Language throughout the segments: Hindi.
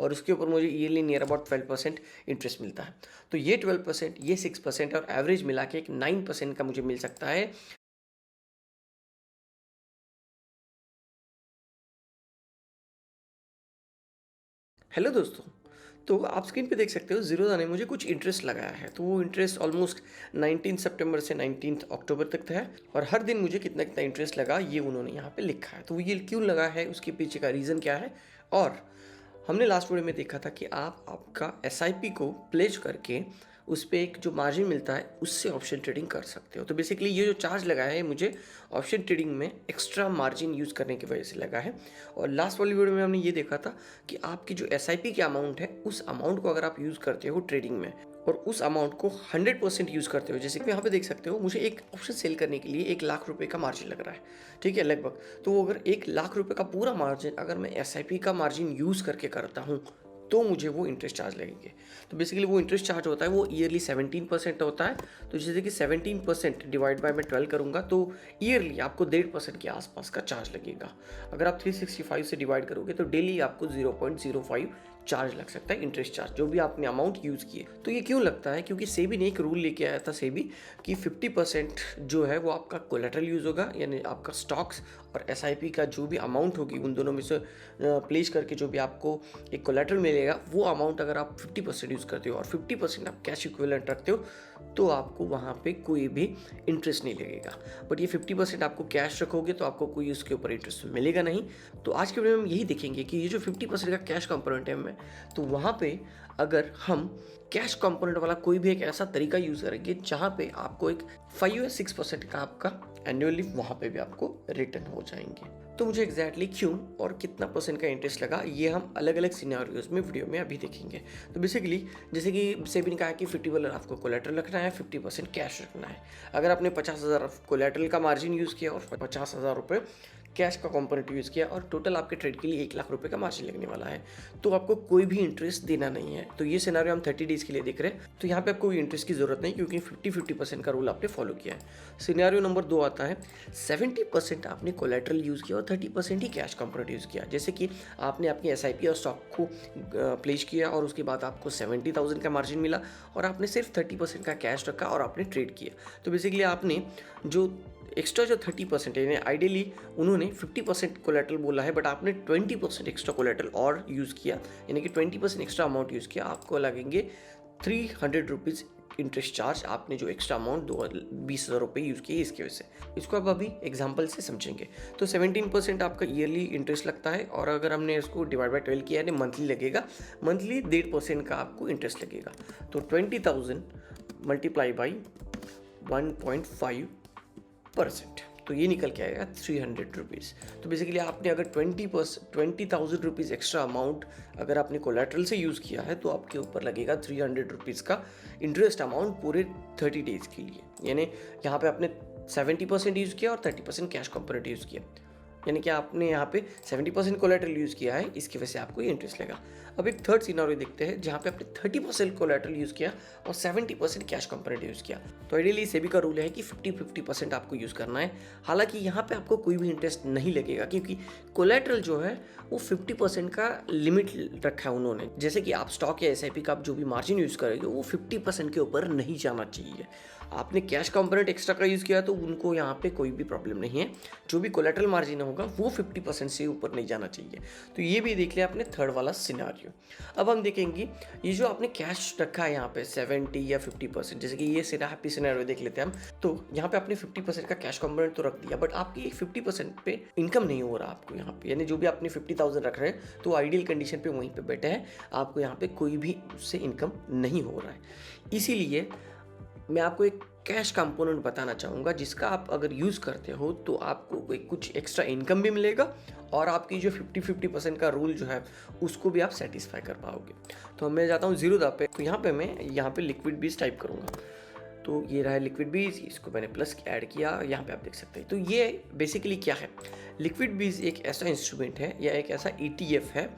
और उसके ऊपर मुझे ईयरली नियर अबाउट 12% इंटरेस्ट मिलता है। तो ये 12%, ये 6% और एवरेज मिला के एक 9% का मुझे मिल सकता है। हेलो दोस्तों, तो आप स्क्रीन पे देख सकते हो ज़ीरोधा ने मुझे कुछ इंटरेस्ट लगाया है। तो वो इंटरेस्ट ऑलमोस्ट 19 सितंबर से 19 अक्टूबर तक है और हर दिन मुझे कितना कितना इंटरेस्ट लगा ये उन्होंने यहाँ पे लिखा है। तो ये क्यों लगा है, उसके पीछे का रीज़न क्या है। और हमने लास्ट वीडियो में देखा था कि आप आपका एसआईपी को प्लेज करके उस पर एक जो मार्जिन मिलता है उससे ऑप्शन ट्रेडिंग कर सकते हो। तो बेसिकली ये जो चार्ज लगाया है मुझे ऑप्शन ट्रेडिंग में एक्स्ट्रा मार्जिन यूज़ करने की वजह से लगा है। और लास्ट वाली वीडियो में हमने ये देखा था कि आपकी जो एसआईपी की अमाउंट है उस अमाउंट को अगर आप यूज़ करते हो ट्रेडिंग में और उस अमाउंट को 100% यूज़ करते हो, जैसे कि यहाँ पे देख सकते हो मुझे एक ऑप्शन सेल करने के लिए 1 लाख रुपए का मार्जिन लग रहा है, ठीक है, लगभग। तो अगर 1 लाख रुपए का पूरा मार्जिन अगर मैं एसआईपी का मार्जिन यूज़ करके करता हूँ तो मुझे वो इंटरेस्ट चार्ज लगेंगे। तो बेसिकली वो इंटरेस्ट चार्ज होता है वो ईयरली 17% होता है। तो जैसे कि 17% डिवाइड बाय मैं 12 करूँगा तो ईयरली आपको 1.5% के आसपास का चार्ज लगेगा। अगर आप 365 से डिवाइड करोगे तो डेली आपको 0.05 चार्ज लग सकता है, इंटरेस्ट चार्ज, जो भी आपने अमाउंट यूज़ किए। तो ये क्यों लगता है, क्योंकि सेबी ने एक रूल लेके आया था सेबी कि 50% जो है वो आपका कोलेटरल यूज़ होगा, यानी आपका स्टॉक्स और एसआईपी का जो भी अमाउंट होगी उन दोनों में से प्लेस करके जो भी आपको एक कोलेटरल मिलेगा वो अमाउंट अगर आप 50% यूज़ करते हो और 50% आप कैश इक्विवेलेंट रखते हो तो आपको वहाँ पे कोई भी इंटरेस्ट नहीं लगेगा। बट ये 50% आपको कैश रखोगे तो आपको कोई उसके ऊपर इंटरेस्ट मिलेगा नहीं। तो आज के वीडियो में हम यही देखेंगे कि ये जो 50% का कैश कंपोनेंट है में, तो वहाँ पे अगर हम कैश कंपोनेंट वाला कोई भी एक ऐसा तरीका यूज़ करेंगे जहाँ पे आपको एक 5 या 6% का आपका एनुअली वहाँ पे भी आपको रिटर्न हो जाएंगे। तो मुझे एग्जैक्टली क्यों और कितना परसेंट का इंटरेस्ट लगा ये हम अलग अलग सिनेरियोज में वीडियो में अभी देखेंगे। तो बेसिकली जैसे कि सेबी ने कहा कि 50% आपको कोलेटरल रखना है, 50% कैश रखना है। अगर आपने 50,000 कोलेटरल का मार्जिन यूज़ किया और 50,000 रुपये कैश का कंपोनेंट यूज़ किया और टोटल आपके ट्रेड के लिए 1 लाख रुपए का मार्जिन लगने वाला है, तो आपको कोई भी इंटरेस्ट देना नहीं है। तो ये सिनेरियो हम 30 डेज़ के लिए देख रहे हैं, तो यहाँ पे आपको कोई इंटरेस्ट की जरूरत नहीं, क्योंकि 50-50% का रूल आपने फॉलो किया है। सिनेरियो नंबर 2 आता है 70% आपने कोलेटरल यूज़ किया और 30% ही कैश कंपोनेंट यूज़ किया। जैसे कि आपने अपनी एसआईपी और स्टॉक को प्लेस किया और उसके बाद आपको 70,000 का मार्जिन मिला और आपने सिर्फ 30% का कैश रखा और आपने ट्रेड किया। तो बेसिकली आपने जो एक्स्ट्रा जो 30% है, आइडियली उन्होंने 50% कोलेटरल बोला है बट आपने 20% एक्स्ट्रा कोलेटरल और यूज़ किया, यानी कि 20% एक्स्ट्रा अमाउंट यूज़ किया, आपको लगेंगे 300 रुपीज़ इंटरेस्ट चार्ज। आपने जो एक्स्ट्रा अमाउंट 20,000 रुपये यूज़ किए इसकी वजह से। इसको आप अभी एग्जांपल से समझेंगे। तो 17% आपका ईयरली इंटरेस्ट लगता है और अगर हमने इसको डिवाइड बाय 12 किया यानी मंथली लगेगा, मंथली 1.5% का आपको इंटरेस्ट लगेगा। तो 20,000 मल्टीप्लाई बाई 1.5%, तो ये निकल के आएगा 300 रुपीज़। तो बेसिकली आपने अगर 20,000 रुपीज़ एक्स्ट्रा अमाउंट अगर आपने कोलेटरल से यूज़ किया है तो आपके ऊपर लगेगा 300 रुपीज़ का इंटरेस्ट अमाउंट पूरे 30 डेज़ के लिए। यानी यहाँ पे आपने 70% यूज़ किया और 30% कैश कंपोनेंट यूज़ किया, यानी कि आपने यहाँ पे 70% कोलेटरल यूज़ किया है, इसकी वजह से आपको ये इंटरेस्ट लगा। अब एक थर्ड सिनेरियो देखते हैं जहाँ पे आपने 30% कोलेटरल यूज़ किया और 70% कैश कंपोनेंट यूज़ किया। तो आइडियली सेबी का रूल है कि 50-50% आपको यूज़ करना है। हालांकि यहाँ पे आपको कोई भी इंटरेस्ट नहीं लगेगा क्योंकि कोलेटरल जो है वो 50% का लिमिट रखा है उन्होंने। जैसे कि आप स्टॉक या एसआईपी का आप जो भी मार्जिन यूज़ करेंगे वो 50% के ऊपर नहीं जाना चाहिए। आपने कैश कंपोनेंट एक्स्ट्रा का यूज़ किया तो उनको यहाँ पे कोई भी प्रॉब्लम नहीं है, जो भी कोलेटरल मार्जिन होगा वो 50% से ऊपर नहीं जाना चाहिए। तो ये भी देख लिया आपने थर्ड वाला सिनेरियो। अब हम देखेंगे ये जो आपने कैश रखा है यहाँ पे 70 या 50%, जैसे कि ये हैप्पी सिनेरियो देख लेते हैं हम। तो यहाँ पे आपने 50% का कैश कंपोनेंट तो रख दिया बट आपकी 50% पे इनकम नहीं हो रहा आपको यहाँ पे, यानी जो भी आपने 50,000 रख रहे हैं तो आइडियल कंडीशन पे वहीं पे बैठे हैं, आपको यहाँ पे कोई भी उससे इनकम नहीं हो रहा है। इसीलिए मैं आपको एक कैश कंपोनेंट बताना चाहूँगा जिसका आप अगर यूज़ करते हो तो आपको कोई कुछ एक्स्ट्रा इनकम भी मिलेगा और आपकी जो 50-50% का रूल जो है उसको भी आप सेटिस्फाई कर पाओगे। तो मैं जाता हूँ ज़ीरोधा पे। तो यहाँ पे मैं यहाँ पे लिक्विड बीज टाइप करूँगा, तो ये रहा है लिक्विड बीज, इसको मैंने प्लस ऐड किया, यहाँ पे आप देख सकते हैं। तो ये बेसिकली क्या है, लिक्विड बीज एक ऐसा इंस्ट्रूमेंट है या एक ऐसा ETF है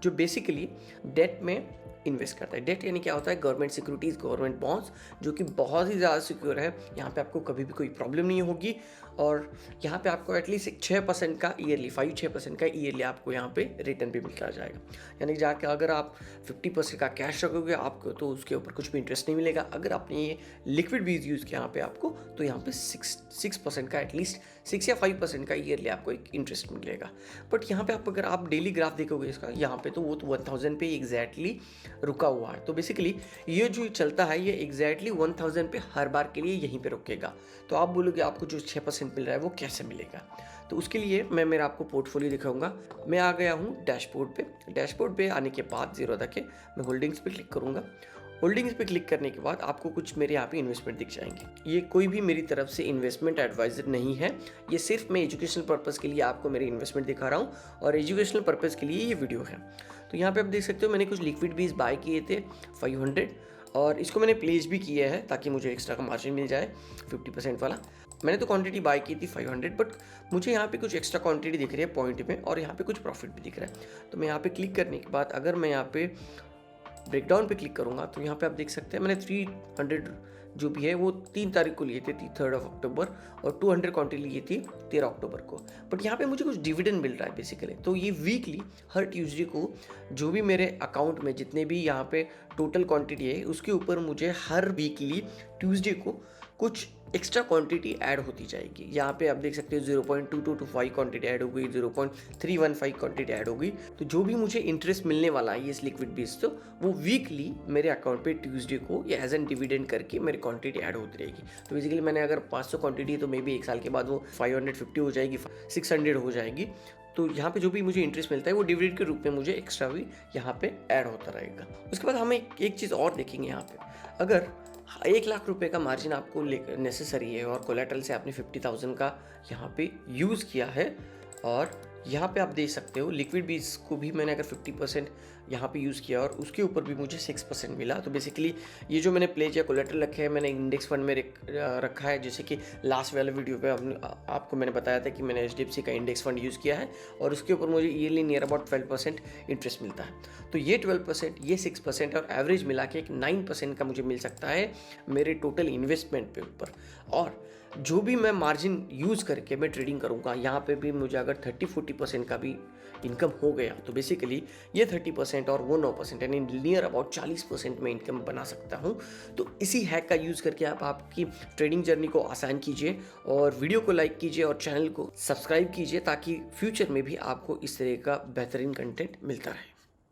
जो बेसिकली डेट में इन्वेस्ट करता है। डेट यानी क्या होता है? गवर्नमेंट सिक्योरिटीज़, गवर्नमेंट बॉन्ड्स, जो कि बहुत ही ज़्यादा सिक्योर है। यहाँ पे आपको कभी भी कोई प्रॉब्लम नहीं होगी और यहाँ पे आपको एटलीस्ट 6% का ईयरली, 5-6% का ईयरली आपको यहाँ पे रिटर्न भी मिलता जाएगा। यानी जाके अगर आप 50% का कैश रखोगे आपको, तो उसके ऊपर कुछ भी इंटरेस्ट नहीं मिलेगा। अगर आपने ये लिक्विड बीज यूज़ किया यहाँ पे आपको, तो यहाँ पे 6% का, एटलीस्ट 6 या 5% का ईयरली आपको एक इंटरेस्ट मिलेगा। बट यहाँ पे अगर आप डेली ग्राफ देखोगे इसका, यहाँ पे तो वो तो 1000 पे एग्जैक्टली रुका हुआ है। तो बेसिकली ये जो चलता है ये एग्जैक्टली 1000 पे हर बार के लिए यहीं पे रुकेगा। तो आप बोलोगे आपको जो 6% मिल रहा है वो कैसे मिलेगा? तो उसके लिए मैं मेरा आपको पोर्टफोलियो दिखाऊंगा। मैं आ गया हूँ डैशबोर्ड पे। डैशबोर्ड पे आने के बाद जीरोधा के मैं होल्डिंग्स पे क्लिक करूँगा। होल्डिंग्स पे क्लिक करने के बाद आपको कुछ मेरे यहाँ पे इन्वेस्टमेंट दिख जाएंगे। ये कोई भी मेरी तरफ से इन्वेस्टमेंट एडवाइजर नहीं है, ये सिर्फ मैं एजुकेशनल पर्पज़ के लिए आपको मेरे इन्वेस्टमेंट दिखा रहा हूँ और एजुकेशनल पर्पज़ के लिए ये वीडियो है। तो यहाँ पे आप देख सकते हो मैंने कुछ लिक्विड बीज बाय किए थे 500 और इसको मैंने प्लेस भी किया है ताकि मुझे एक्स्ट्रा का मार्जिन मिल जाए 50% वाला। मैंने तो क्वांटिटी बाय की थी 500, बट मुझे यहाँ पे कुछ एक्स्ट्रा क्वांटिटी दिख रही है पॉइंट में और यहाँ पे कुछ प्रॉफिट भी दिख रहा है। तो मैं यहाँ पे क्लिक करने के बाद अगर मैं यहाँ पे ब्रेकडाउन पे क्लिक करूँगा तो यहाँ पे आप देख सकते हैं मैंने 300 जो भी है वो 3 तारीख को लिए थे, 3 अक्टूबर, और 200 क्वांटिटी लिए थी 13 अक्टूबर को। बट यहाँ पे मुझे कुछ डिविडेंड मिल रहा है बेसिकली। तो ये वीकली हर ट्यूसडे को जो भी मेरे अकाउंट में जितने भी यहाँ पे टोटल क्वांटिटी है उसके ऊपर मुझे हर वीकली ट्यूसडे को कुछ एक्स्ट्रा क्वांटिटी ऐड होती जाएगी। यहाँ पे आप देख सकते हो 0.2225 क्वांटिटी ऐड हो गई, 0.315 क्वांटिटी ऐड हो गई। तो जो भी मुझे इंटरेस्ट मिलने वाला है इस लिक्विड बेस, तो वो वीकली मेरे अकाउंट पे ट्यूसडे को ये एज एन डिविडेंड करके मेरी क्वांटिटी ऐड होती रहेगी। तो बेसिकली मैंने अगर 500 क्वांटिटी तो मे बी एक साल के बाद वो 550 हो जाएगी, 600 हो जाएगी। तो यहाँ पे जो भी मुझे इंटरेस्ट मिलता है वो डिविडेंड के रूप में मुझे एक्स्ट्रा भी यहाँ पे ऐड होता रहेगा। उसके बाद हम एक चीज़ और देखेंगे यहाँ पे, अगर 1 लाख रुपए का मार्जिन आपको नेसेसरी है और कोलेटरल से आपने 50,000 का यहाँ पे यूज़ किया है और यहाँ पे आप देख सकते हो लिक्विड बीज को भी मैंने अगर 50% यहाँ पे यूज़ किया और उसके ऊपर भी मुझे 6% मिला। तो बेसिकली ये जो मैंने प्लेज या कोलेटरल रखे हैं मैंने इंडेक्स फंड में रखा है। जैसे कि लास्ट वाले वीडियो पे आपको मैंने बताया था कि मैंने HDFC का इंडेक्स फंड यूज़ किया है और उसके ऊपर मुझे ईयरली नियर अबाउट 12% इंटरेस्ट मिलता है। तो ये 12%, ये 6% और एवरेज मिला के एक 9% का मुझे मिल सकता है मेरे टोटल इन्वेस्टमेंट पे ऊपर। और जो भी मैं मार्जिन यूज़ करके मैं ट्रेडिंग करूँगा यहाँ पे भी मुझे अगर 30-40% का भी इनकम हो गया तो बेसिकली ये 30% और वो 9% यानी नियर अबाउट 40% में इनकम बना सकता हूँ। तो इसी हैक का यूज़ करके आप आपकी ट्रेडिंग जर्नी को आसान कीजिए और वीडियो को लाइक कीजिए और चैनल को सब्सक्राइब कीजिए ताकि फ्यूचर में भी आपको इस तरह का बेहतरीन कंटेंट मिलता रहे।